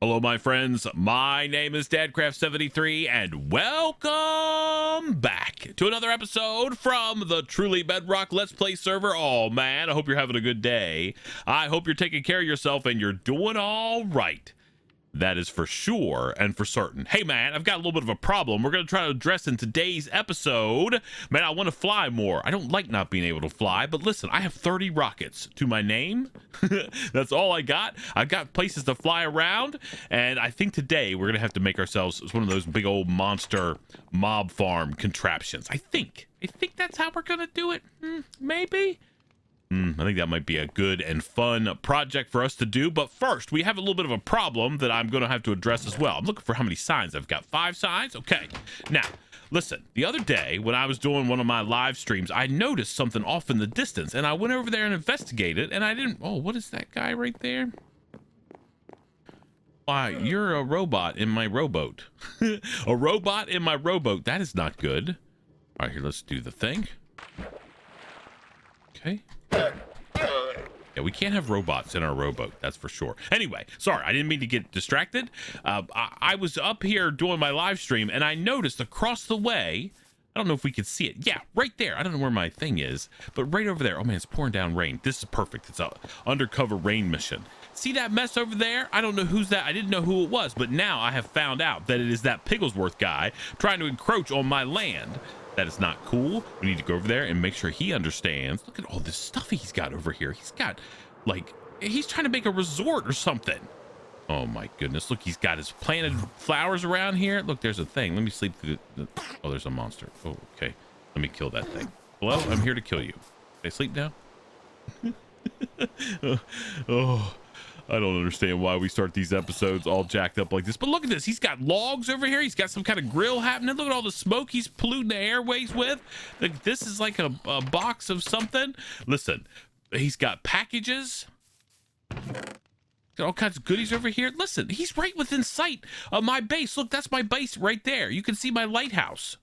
Hello, my friends. My name is Dadcraft73, and welcome back to another episode from the Truly Bedrock Let's Play server. Oh, man, I hope you're having a good day. I hope you're taking care of yourself and you're doing all right. That is for sure and for certain. Hey, man, I've got a little bit of a problem we're going to try to address in today's episode. Man, I want to fly more. I don't like not being able to fly, but listen, I have 30 rockets to my name. That's all I got. I've got places to fly around, and I think today we're going to have to make ourselves one of those big old monster mob farm contraptions. I think that's how we're going to do it. Maybe. I think that might be a good and fun project for us to do. But first, we have a little bit of a problem that I'm going to have to address as well. I'm looking for how many signs I've got. 5 signs? Okay. Now, listen, the other day when I was doing one of my live streams, I noticed something off in the distance, and I went over there and investigated, and I didn't... Oh, what is that guy right there? Why, you're a robot in my rowboat. A robot in my rowboat. That is not good. All right, here, let's do the thing. Okay. Yeah, we can't have robots in our rowboat, that's for sure. Anyway, sorry, I didn't mean to get distracted. I was up here doing my live stream, and I noticed across the way, I don't know if we could see it. Yeah, right there. I don't know where my thing is, but right over there. Oh, man, it's pouring down rain. This is perfect. It's a undercover rain mission. See that mess over there? I don't know who's that. I didn't know who it was, but now I have found out that it is that Pigglesworth guy trying to encroach on my land. That is not cool. We need to go over there and make sure he understands. Look at all this stuff he's got over here. He's got, like, he's trying to make a resort or something. Oh, my goodness. Look, he's got his planted flowers around here. Look, there's a thing. Let me sleep through oh, there's a monster. Oh, okay. Let me kill that thing. Hello? I'm here to kill you. Can I sleep now? Oh. I don't understand why we start these episodes all jacked up like this. But look at this. He's got logs over here. He's got some kind of grill happening. Look at all the smoke he's polluting the airways with. Like, this is like a box of something. Listen, he's got packages. Got all kinds of goodies over here. Listen, he's right within sight of my base. Look, that's my base right there. You can see my lighthouse.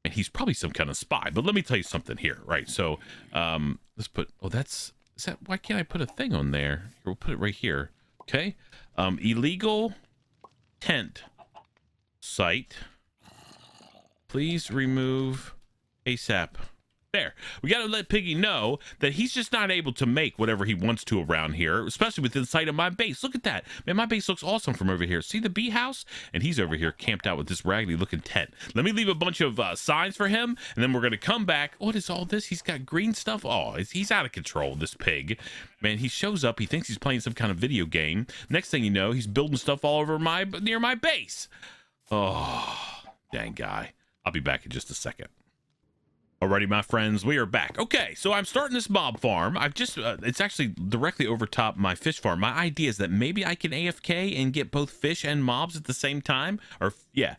And he's probably some kind of spy. But let me tell you something here. Right, so let's put... Oh, that's... Is that, why can't I put a thing on there? Here, we'll put it right here. Okay. Illegal tent site. Please remove ASAP. There. We got to let Piggy know that he's just not able to make whatever he wants to around here, especially within sight of my base. Look at that. Man, my base looks awesome from over here. See the bee house? And he's over here camped out with this raggedy looking tent. Let me leave a bunch of signs for him, and then we're going to come back. What is all this? He's got green stuff. Oh, he's out of control, this pig. Man, he shows up. He thinks he's playing some kind of video game. Next thing you know, he's building stuff all over near my base. Oh, dang guy. I'll be back in just a second. Alrighty, my friends, we are back. Okay, so I'm starting this mob farm. I've just, it's actually directly over top my fish farm. My idea is that maybe I can AFK and get both fish and mobs at the same time. Or, yeah.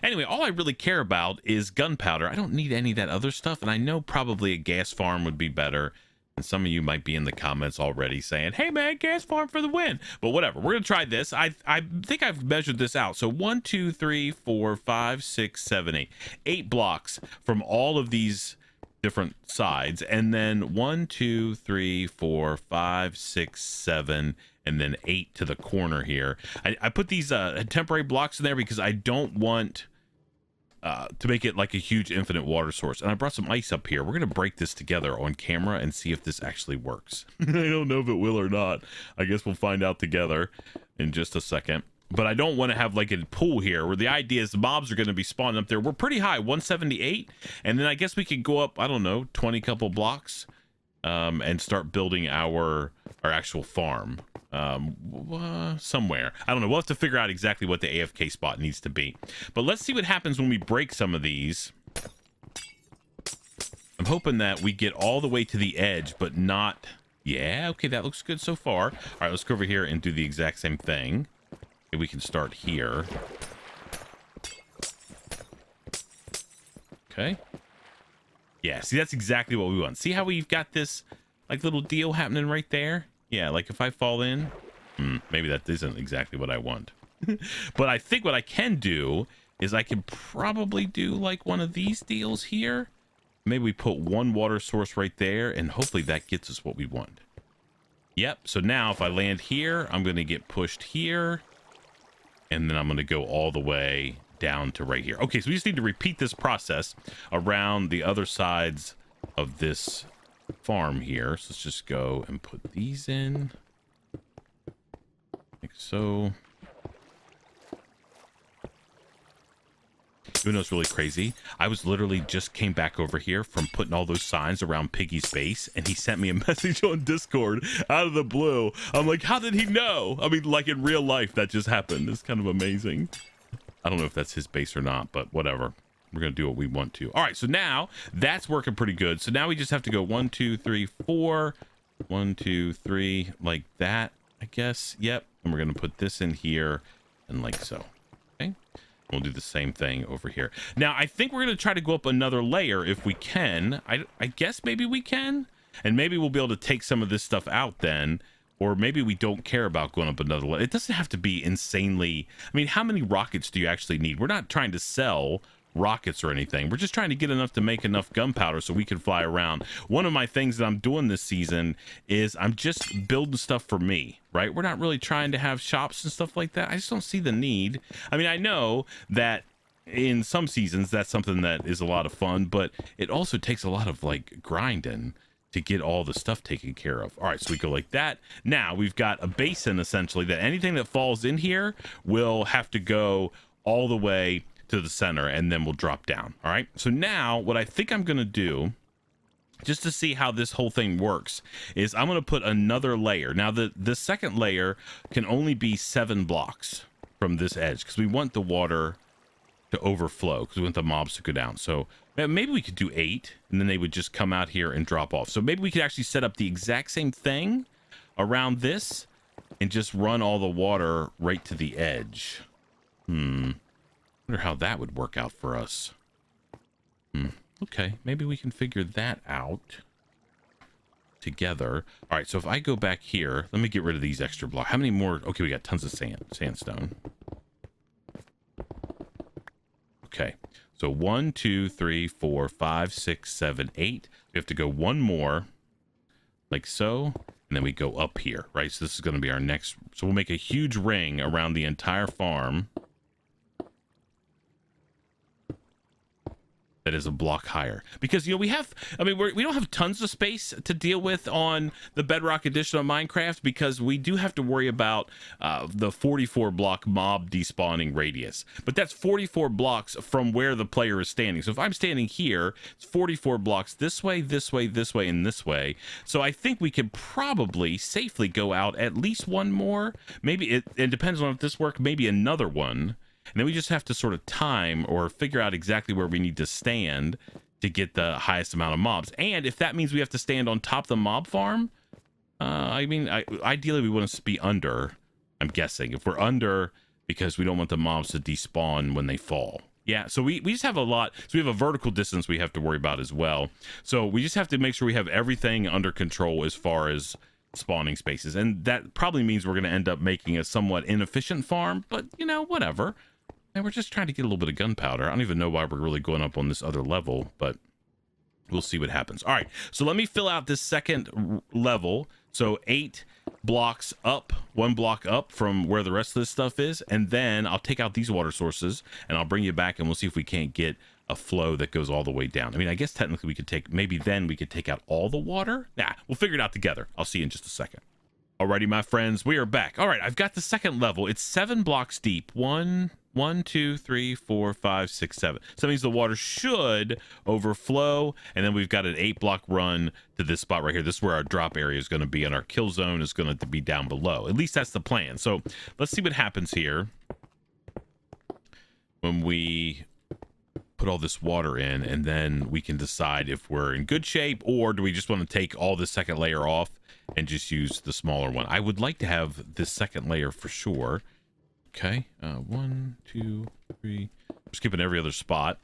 Anyway, all I really care about is gunpowder. I don't need any of that other stuff, and I know probably a gas farm would be better. And some of you might be in the comments already saying, hey man, gas farm for the win. But whatever, we're gonna try this. I think I've measured this out. So 1, 2, 3, 4, 5, 6, 7, 8. 8 blocks from all of these different sides. And then 1, 2, 3, 4, 5, 6, 7, and then 8 to the corner here. I put these temporary blocks in there because I don't want to make it like a huge infinite water source. And I brought some ice up here. We're going to break this together on camera and see if this actually works. I don't know if it will or not. I guess we'll find out together in just a second. But I don't want to have like a pool here where the idea is the mobs are going to be spawning up there. We're pretty high, 178. And then I guess we could go up, I don't know, 20 couple blocks and start building our actual farm. Somewhere. I don't know. We'll have to figure out exactly what the AFK spot needs to be. But let's see what happens when we break some of these. I'm hoping that we get all the way to the edge, but not... Yeah, okay, that looks good so far. All right, let's go over here and do the exact same thing. Okay, we can start here. Okay. Yeah, see, that's exactly what we want. See how we've got this, like, little deal happening right there? Yeah, like if I fall in, maybe that isn't exactly what I want. But I think what I can do is I can probably do like one of these deals here. Maybe we put one water source right there, and hopefully that gets us what we want. Yep. So now if I land here, I'm going to get pushed here. And then I'm going to go all the way down to right here. Okay, so we just need to repeat this process around the other sides of this farm here. So let's just go and put these in. Like so. You know what's really crazy? I was literally just came back over here from putting all those signs around Piggy's base, and he sent me a message on Discord out of the blue. I'm like, how did he know? I mean, like in real life, that just happened. It's kind of amazing. I don't know if that's his base or not, but whatever. We're going to do what we want to. All right, so now that's working pretty good. So now we just have to go 1, 2, 3, 4. 1, 2, 3, like that, I guess. Yep. And we're going to put this in here and like so. Okay. We'll do the same thing over here. Now, I think we're going to try to go up another layer if we can. I guess maybe we can. And maybe we'll be able to take some of this stuff out then. Or maybe we don't care about going up another layer. It doesn't have to be insanely... I mean, how many rockets do you actually need? We're not trying to sell rockets or anything. We're just trying to get enough to make enough gunpowder so we can fly around. One of my things that I'm doing this season is I'm just building stuff for me, right? We're not really trying to have shops and stuff like that. I just don't see the need. I mean, I know that in some seasons that's something that is a lot of fun, but it also takes a lot of like grinding to get all the stuff taken care of. All right, so we go like that. Now we've got a basin essentially that anything that falls in here will have to go all the way to the center and then we'll drop down. All right, so now what I think I'm gonna do, just to see how this whole thing works, is I'm gonna put another layer. Now the second layer can only be 7 blocks from this edge because we want the water to overflow, because we want the mobs to go down. So maybe we could do 8 and then they would just come out here and drop off. So maybe we could actually set up the exact same thing around this and just run all the water right to the edge. Wonder how that would work out for us. Okay, maybe we can figure that out together. All right, so if I go back here, let me get rid of these extra blocks. How many more? Okay, we got tons of sandstone. Okay, so 1, 2, 3, 4, 5, 6, 7, 8. We have to go one more, like so, and then we go up here, right? So this is going to be our next. So we'll make a huge ring around the entire farm. That is a block higher, because we have, I mean, we don't have tons of space to deal with on the Bedrock edition of Minecraft, because we do have to worry about the 44 block mob despawning radius, but that's 44 blocks from where the player is standing. So if I'm standing here, it's 44 blocks this way, this way, this way, and this way. So I think we could probably safely go out at least one more. Maybe it depends on if this works, maybe another one. And then we just have to sort of time or figure out exactly where we need to stand to get the highest amount of mobs. And if that means we have to stand on top of the mob farm, I mean, ideally we want to be under, I'm guessing. If we're under, because we don't want the mobs to despawn when they fall. Yeah, so we just have a lot. So we have a vertical distance we have to worry about as well. So we just have to make sure we have everything under control as far as spawning spaces. And that probably means we're going to end up making a somewhat inefficient farm, but whatever. And we're just trying to get a little bit of gunpowder. I don't even know why we're really going up on this other level, but we'll see what happens. All right, so let me fill out this second level. So 8 blocks up, 1 block up from where the rest of this stuff is, and then I'll take out these water sources, and I'll bring you back, and we'll see if we can't get a flow that goes all the way down. I mean, I guess technically we could then we could take out all the water. Nah, we'll figure it out together. I'll see you in just a second. Alrighty, my friends, we are back. All right, I've got the second level. It's 7 blocks deep. 1, 2, 3, 4, 5, 6, 7. So that means the water should overflow, and then we've got an 8 block run to this spot right here. This is where our drop area is going to be, and our kill zone is going to be down below. At least that's the plan. So let's see what happens here when we put all this water in, and then we can decide if we're in good shape, or do we just want to take all the second layer off and just use the smaller one. I would like to have this second layer for sure. Okay, 1, 2, 3. We're skipping every other spot.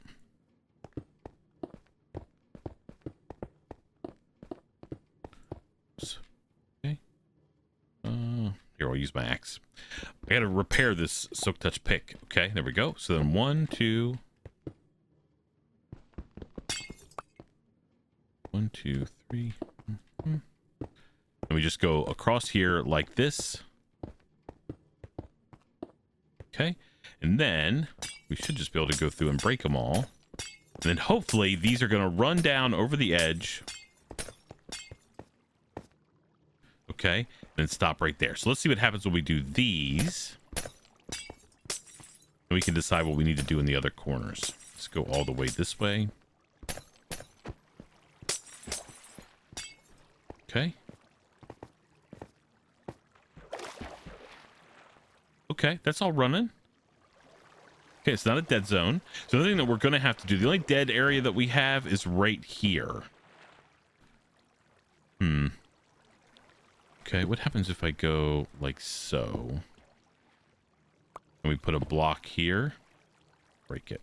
Okay. Here, I'll use my axe. I gotta repair this Silk Touch pick. Okay, there we go. So then 1, 2. 1, 2, 3. And we just go across here like this. Okay. And then we should just be able to go through and break them all. And then hopefully these are going to run down over the edge. Okay. And then stop right there. So let's see what happens when we do these. And we can decide what we need to do in the other corners. Let's go all the way this way. Okay. Okay, that's all running. Okay, it's not a dead zone. So the thing that we're going to have to do, the only dead area that we have is right here. Okay, what happens if I go like so? And we put a block here. Break it.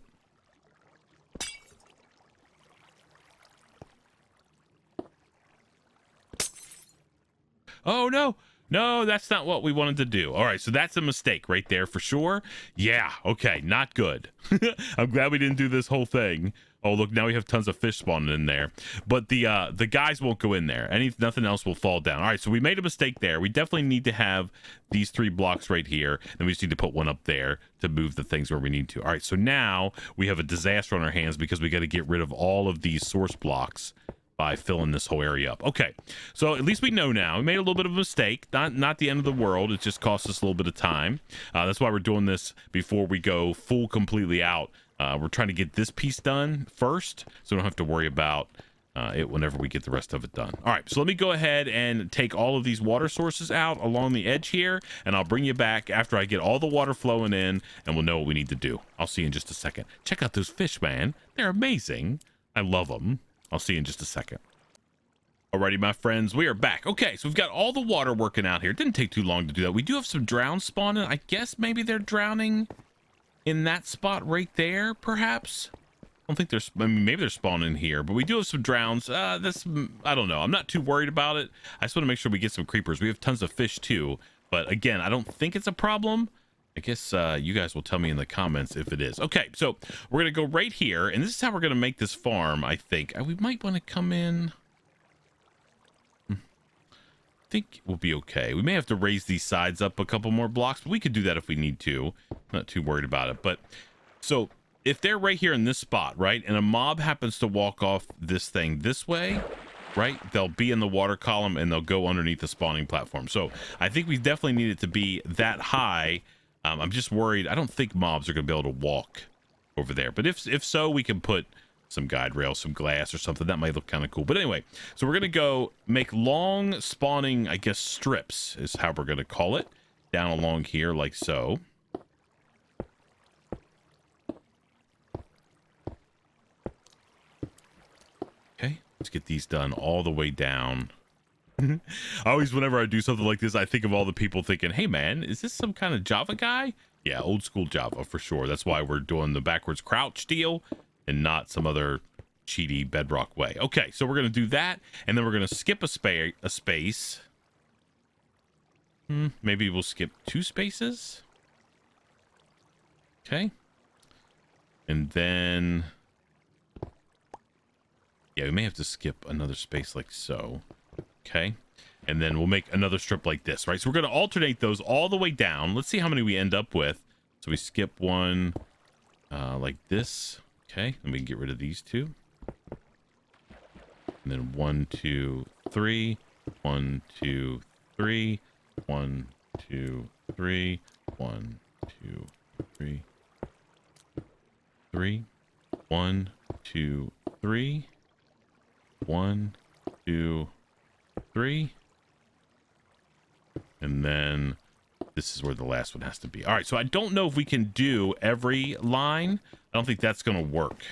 Oh, no. No, that's not what we wanted to do. All right, so that's a mistake right there for sure. Yeah, okay, not good. I'm glad we didn't do this whole thing. Oh, look, now we have tons of fish spawning in there. But the guys won't go in there. Nothing else will fall down. All right, so we made a mistake there. We definitely need to have these 3 blocks right here. Then we just need to put one up there to move the things where we need to. All right, so now we have a disaster on our hands because we got to get rid of all of these source blocks by filling this whole area up. Okay, so at least we know now. We made a little bit of a mistake. Not the end of the world. It just cost us a little bit of time. That's why we're doing this before we go full completely out. We're trying to get this piece done first, so we don't have to worry about it whenever we get the rest of it done. All right, so let me go ahead and take all of these water sources out along the edge here, and I'll bring you back after I get all the water flowing in, and we'll know what we need to do. I'll see you in just a second. Check out those fish, man. They're amazing. I love them. I'll see you in just a second. Alrighty, my friends, we are back. Okay, so we've got all the water working out here. It didn't take too long to do that. We do have some drowns spawning. I guess maybe they're drowning in that spot right there, perhaps. I don't think they're, I mean, maybe they're spawning here, but we do have some drowns. I don't know. I'm not too worried about it. I just want to make sure we get some creepers. We have tons of fish too, but again, I don't think it's a problem. I guess you guys will tell me in the comments if it is. Okay, so we're going to go right here, and this is how we're going to make this farm, I think. We might want to come in. I think we'll be okay. We may have to raise these sides up a couple more blocks, but we could do that if we need to. I'm not too worried about it. But so if they're right here in this spot, right, and a mob happens to walk off this thing this way, right, they'll be in the water column and they'll go underneath the spawning platform. So I think we definitely need it to be that high. I'm just worried. I don't think mobs are going to be able to walk over there. But if so, we can put some guide rails, some glass or something. That might look kind of cool. But anyway, so we're going to go make long spawning, I guess, strips is how we're going to call it. Down along here like so. Okay, let's get these done all the way down. I always, whenever I do something like this, I think of all the people thinking, hey man, is this some kind of Java guy? Yeah, old school Java for sure. That's why we're doing the backwards crouch deal and not some other cheaty Bedrock way. Okay, so we're going to do that, and then we're going to skip a space. Maybe we'll skip 2 spaces. Okay. And then, yeah, we may have to skip another space like so. Okay, and then we'll make another strip like this, right? So we're going to alternate those all the way down. Let's see how many we end up with. So we skip one like this. Okay, and we can get rid of these 2. And then 1, 2, 3, 1, 2, 3, 1, 2, 3, 1, 2, 3, 3, 1, 2, 3, 1, 2, 3, and then this is where the last one has to be. All right, so I don't know if we can do every line. I don't think that's going to work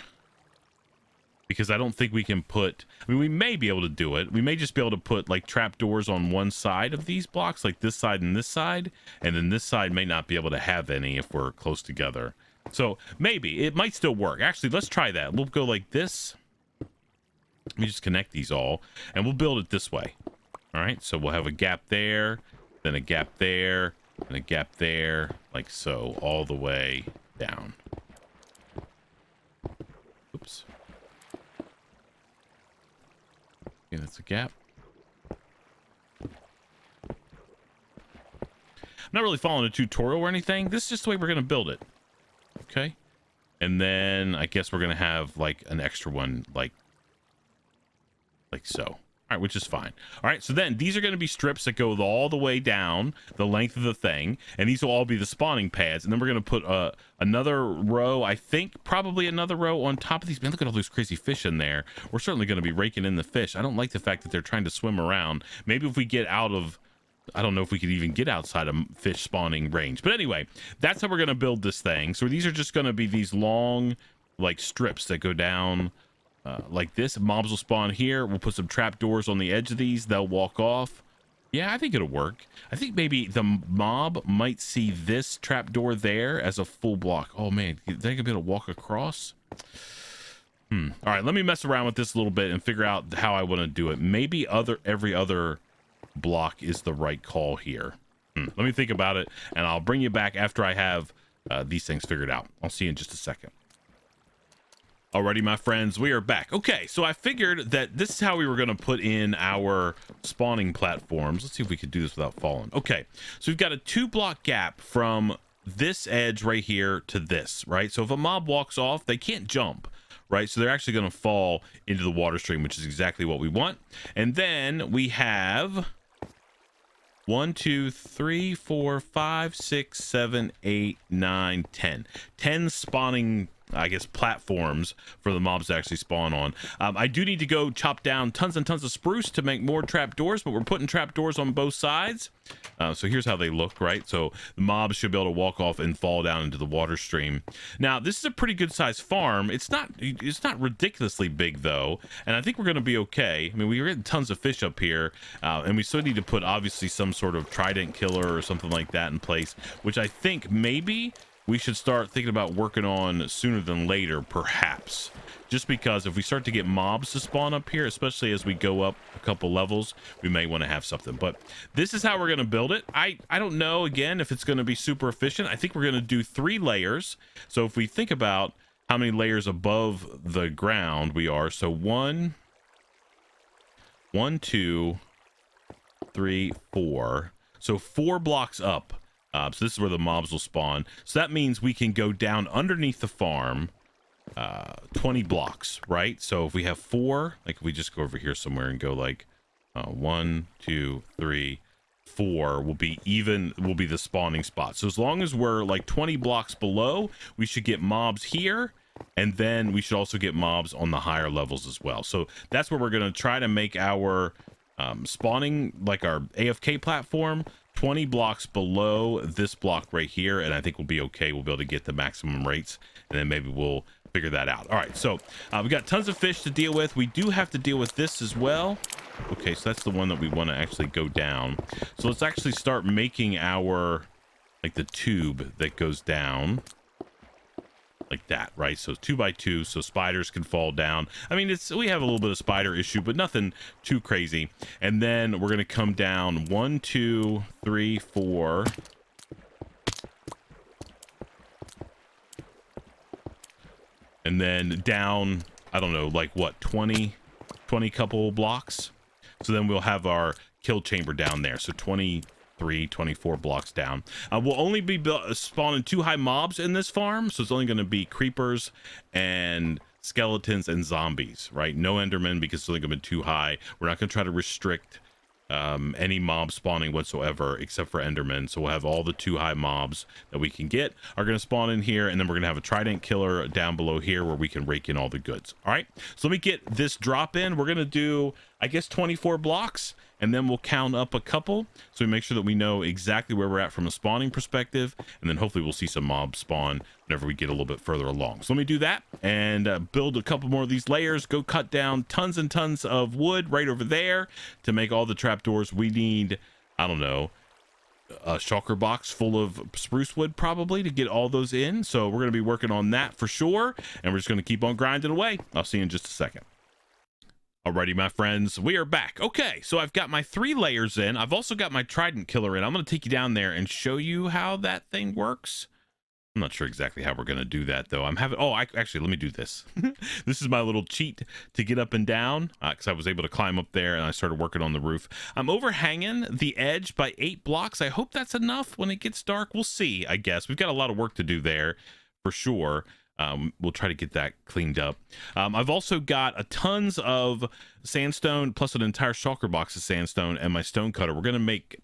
because I don't think we can put, I mean, we may be able to do it. We may just be able to put like trap doors on one side of these blocks, like this side and then this side may not be able to have any if we're close together. So maybe it might still work. Actually, let's try that. We'll go like this. Let me just connect these all, and we'll build it this way. All right, so we'll have a gap there, then a gap there, and a gap there, like so, all the way down. Oops. Okay, that's a gap. not really following a tutorial or anything. This is just the way we're going to build it. Okay. And then I guess we're going to have like an extra one, like so. All right, which is fine. All right, so then these are going to be strips that go all the way down the length of the thing, and these will all be the spawning pads. And then we're going to put another row, I think probably another row on top of these. Man, look at all those crazy fish in there. We're certainly going to be raking in the fish. I don't like the fact that they're trying to swim around. Maybe if we get out of, I don't know if we could even get outside of fish spawning range. But anyway, that's how we're going to build this thing. So these are just going to be these long, like, strips that go down like this. Mobs will spawn here. We'll put some trap doors on the edge of these. They'll walk off. Yeah, I think it'll work. I think maybe the mob might see this trap door there as a full block. Oh, man. They could be able to walk across. All right, let me mess around with this a little bit and figure out how I want to do it. Maybe every other block is the right call here. Let me think about it, and I'll bring you back after I have these things figured out. I'll see you in just a second. Alrighty, my friends, we are back. Okay, so I figured that this is how we were going to put in our spawning platforms. Let's see if we could do this without falling. Okay, so we've got a 2-block gap from this edge right here to this, right? So if a mob walks off, they can't jump, right? So they're actually going to fall into the water stream, which is exactly what we want. And then we have 1, 2, 3, 4, 5, 6, 7, 8, 9, 10. 10 spawning, I guess, platforms for the mobs to actually spawn on. I do need to go chop down tons and tons of spruce to make more trap doors, but we're putting trap doors on both sides. So here's how they look, right? So the mobs should be able to walk off and fall down into the water stream. Now, this is a pretty good sized farm. It's not ridiculously big though, and I think we're going to be okay. I mean, we're getting tons of fish up here, and we still need to put obviously some sort of trident killer or something like that in place, which I think maybe we should start thinking about working on sooner than later, perhaps. Just because if we start to get mobs to spawn up here, especially as we go up a couple levels, we may want to have something. But this is how we're going to build it. I don't know, again, if it's going to be super efficient. I think we're going to do 3 layers. So if we think about how many layers above the ground we are, so 1, 2, 3, 4. So 4 blocks up. So this is where the mobs will spawn. So that means we can go down underneath the farm 20 blocks, right? So if we have 4, like if we just go over here somewhere and go like 1, 2, 3, 4 will be the spawning spot. So as long as we're like 20 blocks below, we should get mobs here, and then we should also get mobs on the higher levels as well. So that's where we're going to try to make our spawning, like our AFK platform, 20 blocks below this block right here, and I think we'll be okay. We'll be able to get the maximum rates, and then maybe we'll figure that out. All right, so we got tons of fish to deal with. We do have to deal with this as well. Okay, so that's the one that we want to actually go down. So let's actually start making our, like, the tube that goes down like that, right? So 2 by 2, so spiders can fall down. I mean, we have a little bit of spider issue, but nothing too crazy. And then we're gonna come down 1, 2, 3, 4. And then down, I don't know, like what, 20 couple blocks. So then we'll have our kill chamber down there. So 23, 24 blocks down. We'll only be spawning 2 high mobs in this farm, so it's only going to be creepers and skeletons and zombies, right? No endermen, because it's only going to be too high. We're not going to try to restrict any mob spawning whatsoever except for endermen. So we'll have all the 2 high mobs that we can get are going to spawn in here, and then we're going to have a trident killer down below here where we can rake in all the goods. All right, so let me get this drop in. We're going to do, I guess, 24 blocks, and then we'll count up a couple so we make sure that we know exactly where we're at from a spawning perspective, and then hopefully we'll see some mobs spawn whenever we get a little bit further along. So let me do that and build a couple more of these layers, go cut down tons and tons of wood right over there to make all the trapdoors. We need, I don't know, a shulker box full of spruce wood probably to get all those in. So we're going to be working on that for sure, and we're just going to keep on grinding away. I'll see you in just a second. Alrighty, my friends, we are back. Okay, so I've got my 3 layers in. I've also got my trident killer in. I'm going to take you down there and show you how that thing works. I'm not sure exactly how we're going to do that, though. Actually, let me do this. This is my little cheat to get up and down, because I was able to climb up there and I started working on the roof. I'm overhanging the edge by 8 blocks. I hope that's enough when it gets dark. We'll see, I guess. We've got a lot of work to do there for sure. We'll try to get that cleaned up. I've also got a tons of sandstone plus an entire shulker box of sandstone and my stone cutter. We're going to make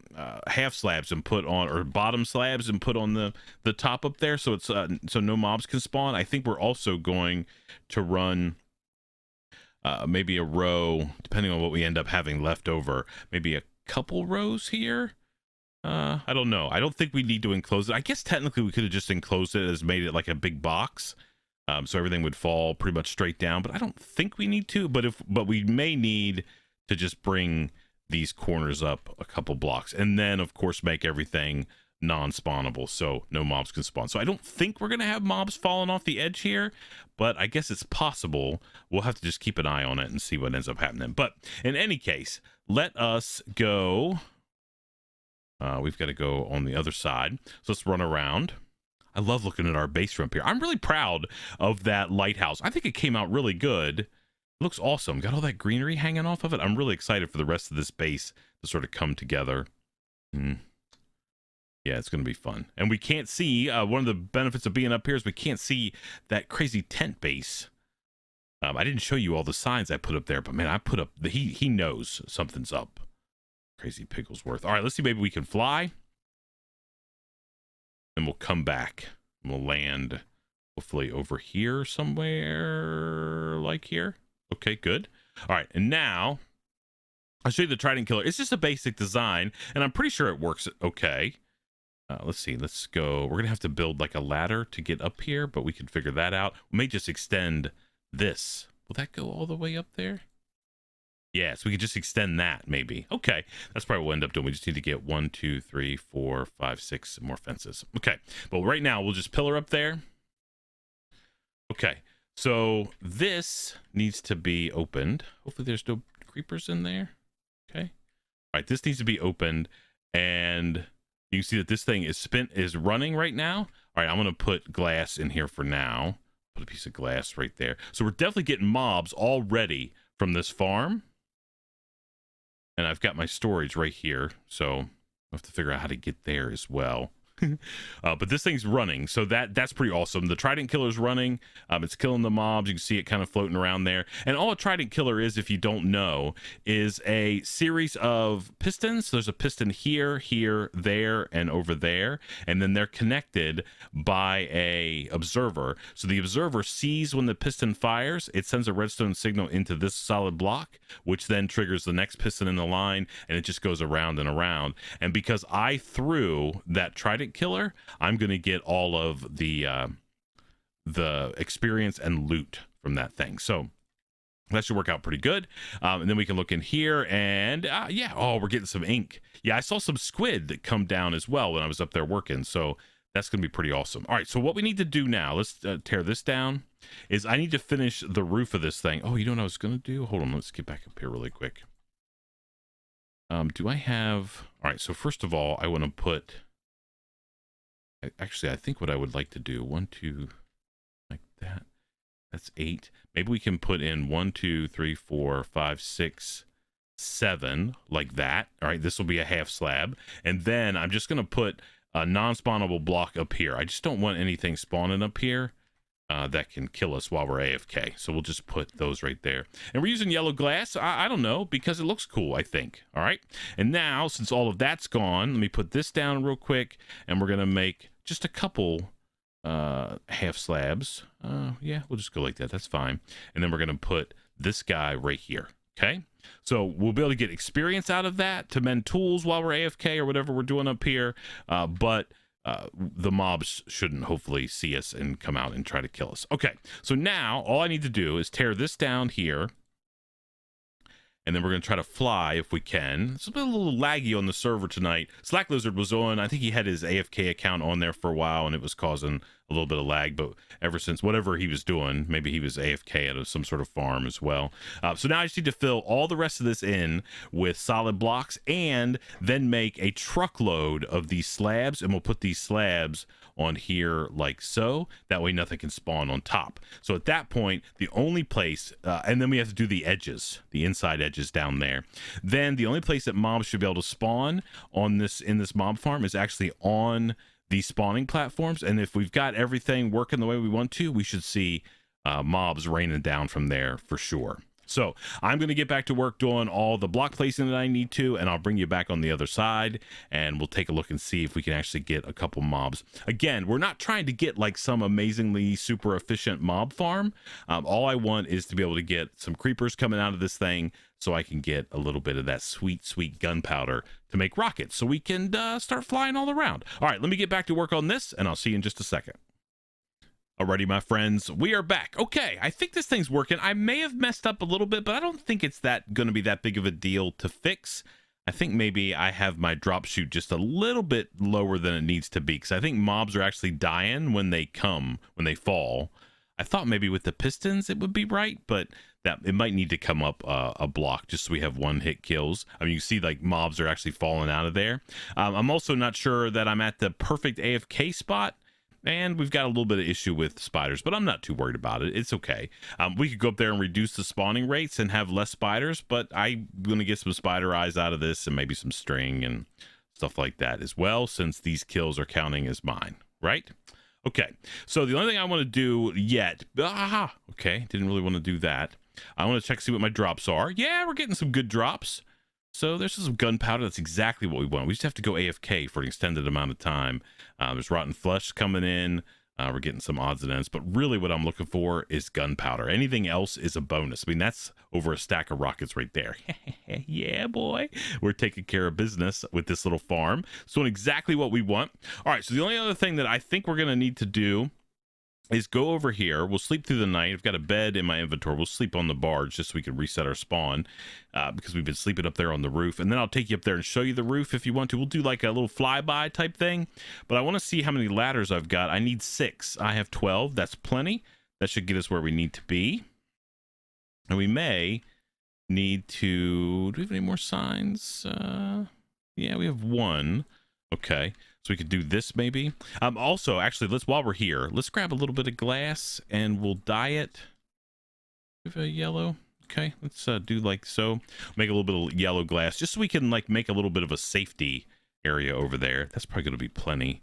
half slabs and put on, or bottom slabs and put on the top up there, so it's so no mobs can spawn. I think we're also going to run maybe a row, depending on what we end up having left over, maybe a couple rows here. I don't know. I don't think we need to enclose it. I guess technically we could have just enclosed it as made it like a big box, so everything would fall pretty much straight down. But I don't think we need to. But we may need to just bring these corners up a couple blocks, and then of course make everything non-spawnable, so no mobs can spawn. So I don't think we're gonna have mobs falling off the edge here, but I guess it's possible. We'll have to just keep an eye on it and see what ends up happening. But in any case, let us go. We've got to go on the other side. So let's run around. I love looking at our base from up here. I'm really proud of that lighthouse. I think it came out really good. It looks awesome. Got all that greenery hanging off of it. I'm really excited for the rest of this base to sort of come together. Yeah, it's going to be fun. And we can't see, one of the benefits of being up here is we can't see that crazy tent base. I didn't show you all the signs I put up there, but man, I put up, he knows something's up. Crazy Pigglesworth. All right, let's see. Maybe we can fly. And we'll come back. We'll land hopefully over here somewhere like here. Okay, good. All right, and now I'll show you the Trident Killer. It's just a basic design, and I'm pretty sure it works okay. Let's see. Let's go. We're going to have to build like a ladder to get up here, but we can figure that out. We may just extend this. Will that go all the way up there? Yeah, so we could just extend that, maybe. Okay, that's probably what we'll end up doing. We just need to get 1, 2, 3, 4, 5, 6 more fences. Okay, but right now we'll just pillar up there. Okay, so this needs to be opened. Hopefully there's no creepers in there. Okay, all right, this needs to be opened, and you can see that this thing is running right now. All right, I'm gonna put glass in here for now. Put a piece of glass right there. So we're definitely getting mobs already from this farm. And I've got my storage right here, so I'll have to figure out how to get there as well. But this thing's running, so that's pretty awesome. The Trident Killer's running. It's killing the mobs. You can see it kind of floating around there. And all a Trident Killer is, if you don't know, is a series of pistons. So there's a piston here, here, there, and over there. And then they're connected by a observer. So the observer sees when the piston fires, it sends a redstone signal into this solid block, which then triggers the next piston in the line, and it just goes around and around. And because I threw that Trident Killer, I'm going to get all of the experience and loot from that thing. So that should work out pretty good. And then we can look in here and yeah, oh, we're getting some ink. Yeah, I saw some squid that come down as well when I was up there working. So that's going to be pretty awesome. All right, so what we need to do now, let's tear this down, is I need to finish the roof of this thing. Oh, you know what I was going to do? Hold on, let's get back up here really quick. Do I have... All right, so first of all, I want to put... Actually, I think what I would like to do, 1, 2, like that. That's 8. Maybe we can put in 1, 2, 3, 4, 5, 6, 7, like that. All right, this will be a half slab. And then I'm just going to put a non-spawnable block up here. I just don't want anything spawning up here that can kill us while we're AFK. So we'll just put those right there. And we're using yellow glass. I don't know, because it looks cool, I think. All right. And now, since all of that's gone, let me put this down real quick. And we're going to make just a couple half slabs. Yeah, we'll just go like that. That's fine. And then we're going to put this guy right here. Okay. So we'll be able to get experience out of that to mend tools while we're AFK or whatever we're doing up here. But the mobs shouldn't hopefully see us and come out and try to kill us. Okay, so now all I need to do is tear this down here. And then we're going to try to fly if we can. It's been a little laggy on the server tonight. Slack Lizard was on. I think he had his AFK account on there for a while, and it was causing a little bit of lag. But ever since, whatever he was doing, maybe he was AFK at some sort of farm as well. So now I just need to fill all the rest of this in with solid blocks and then make a truckload of these slabs. And we'll put these slabs on here like so. That way nothing can spawn on top. So at that point, the only place, and then we have to do the edges, the inside edges down there. Then the only place that mobs should be able to spawn on this, in this mob farm, is actually on these spawning platforms. And if we've got everything working the way we want to, we should see mobs raining down from there for sure. So I'm going to get back to work doing all the block placing that I need to, and I'll bring you back on the other side, and we'll take a look and see if we can actually get a couple mobs. Again, we're not trying to get like some amazingly super efficient mob farm. All I want is to be able to get some creepers coming out of this thing so I can get a little bit of that sweet, sweet gunpowder to make rockets so we can start flying all around. All right, let me get back to work on this, and I'll see you in just a second. Alrighty, my friends, we are back. Okay, I think this thing's working. I may have messed up a little bit, but I don't think it's going to be that big of a deal to fix. I think maybe I have my drop chute just a little bit lower than it needs to be, because I think mobs are actually dying when they fall. I thought maybe with the pistons it would be right, but that it might need to come up a block just so we have one hit kills. I mean, you see like mobs are actually falling out of there. I'm also not sure that I'm at the perfect AFK spot. And we've got a little bit of issue with spiders, but I'm not too worried about it. It's okay. We could go up there and reduce the spawning rates and have less spiders, but I'm going to get some spider eyes out of this and maybe some string and stuff like that as well, since these kills are counting as mine, right? Okay, so the only thing I want to do yet, okay, didn't really want to do that. I want to check, see what my drops are. Yeah, we're getting some good drops. So there's some gunpowder. That's exactly what we want. We just have to go AFK for an extended amount of time. There's rotten flesh coming in. We're getting some odds and ends. But really what I'm looking for is gunpowder. Anything else is a bonus. I mean, that's over a stack of rockets right there. Yeah, boy. We're taking care of business with this little farm. So exactly what we want. All right, so the only other thing that I think we're going to need to do is go over here. We'll sleep through the night. I've got a bed in my inventory. We'll sleep on the barge just so we can reset our spawn, because we've been sleeping up there on the roof. And then I'll take you up there and show you the roof if you want to. We'll do like a little flyby type thing. But I want to see how many ladders I've got. I need 6. I have 12. That's plenty. That should get us where we need to be. And we may need to... Do we have any more signs? Yeah, we have 1. Okay. So we could do this maybe. Also, actually, while we're here, let's grab a little bit of glass and we'll dye it with a yellow. Okay, let's do like so. Make a little bit of yellow glass just so we can like make a little bit of a safety area over there. That's probably going to be plenty.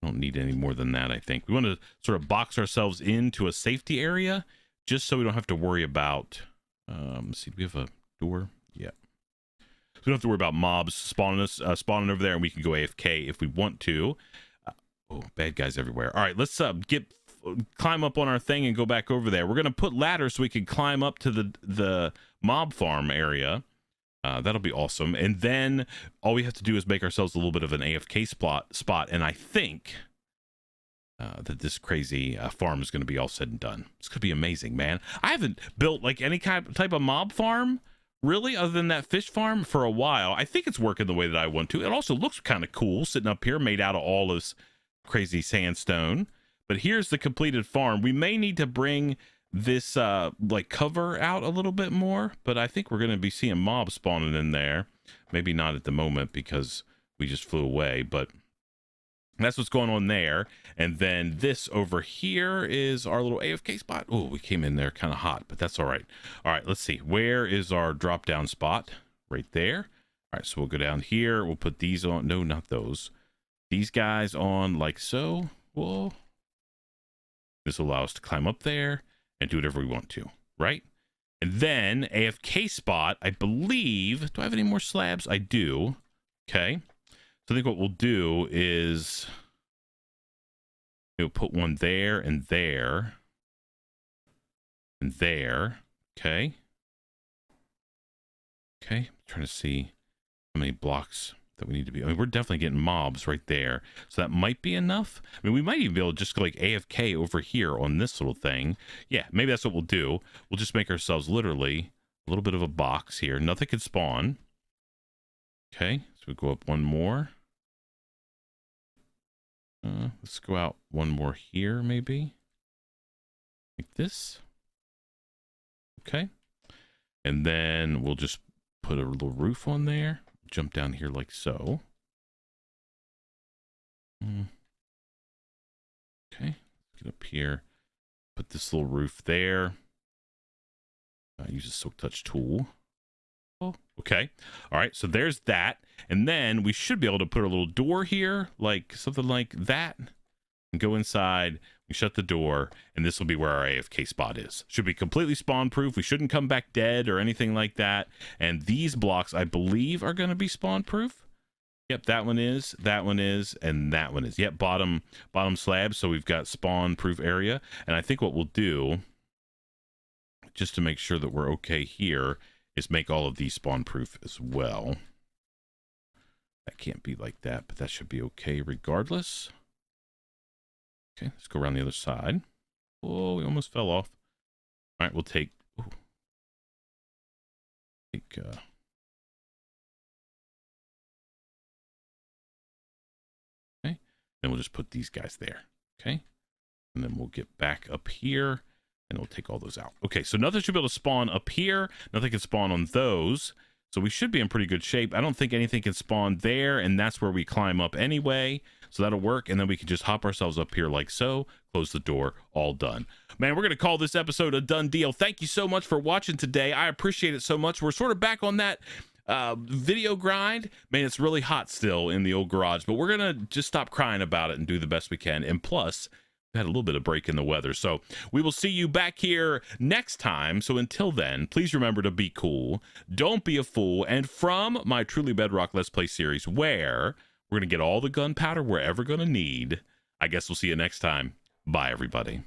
I don't need any more than that, I think. We want to sort of box ourselves into a safety area just so we don't have to worry about... let's see, do we have a door? Yeah. So we don't have to worry about mobs spawning spawning over there, and we can go AFK if we want to. Oh, bad guys everywhere. All right, let's climb up on our thing and go back over there. We're gonna put ladders so we can climb up to the mob farm area. That'll be awesome. And then all we have to do is make ourselves a little bit of an AFK spot. And I think that this crazy farm is going to be all said and done. It's going to be amazing, man. I haven't built like any type of mob farm really, other than that fish farm, for a while. I think it's working the way that I want to. It also looks kind of cool sitting up here made out of all this crazy sandstone. But here's the completed farm. We may need to bring this like cover out a little bit more, but I think we're going to be seeing mobs spawning in there. Maybe not at the moment because we just flew away, but that's what's going on there. And then this over here is our little AFK spot. Oh, we came in there kind of hot, but that's all right. All right, let's see. Where is our drop down spot? Right there. All right, so we'll go down here. We'll put these on. No, not those. These guys on like so. Whoa. This will allow us to climb up there and do whatever we want to, right? And then AFK spot, I believe. Do I have any more slabs? I do. Okay. So I think what we'll do is we'll put one there and there and there. Okay. Okay. I'm trying to see how many blocks that we need to be. I mean, we're definitely getting mobs right there. So that might be enough. I mean, we might even be able to just go like AFK over here on this little thing. Yeah, maybe that's what we'll do. We'll just make ourselves literally a little bit of a box here. Nothing can spawn. Okay. So we go up one more. Let's go out one more here, maybe. Like this. Okay. And then we'll just put a little roof on there. Jump down here like so. get up here, put this little roof there. Use a silk touch tool. Oh, okay. All right, so there's that. And then we should be able to put a little door here, like something like that, and go inside. We shut the door, and this will be where our AFK spot is. Should be completely spawn proof. We shouldn't come back dead or anything like that. And these blocks, I believe, are going to be spawn proof. Yep, that one is, and that one is. Yep, bottom slab. So we've got spawn proof area. And I think what we'll do, just to make sure that we're okay here, is make all of these spawn proof as well. That can't be like that, but that should be okay regardless. Okay, let's go around the other side. Oh, we almost fell off. All right, we'll take okay, then we'll just put these guys there. Okay, and then we'll get back up here and we'll take all those out. Okay, so nothing should be able to spawn up here. Nothing can spawn on those. So we should be in pretty good shape. I don't think anything can spawn there, and that's where we climb up anyway. So that'll work, and then we can just hop ourselves up here like so, close the door, all done. Man, we're going to call this episode a done deal. Thank you so much for watching today. I appreciate it so much. We're sort of back on that video grind. Man, it's really hot still in the old garage, but we're going to just stop crying about it and do the best we can. And plus, we had a little bit of break in the weather. So we will see you back here next time. So until then, please remember to be cool. Don't be a fool. And from my Truly Bedrock Let's Play series, where we're going to get all the gunpowder we're ever going to need, I guess we'll see you next time. Bye, everybody.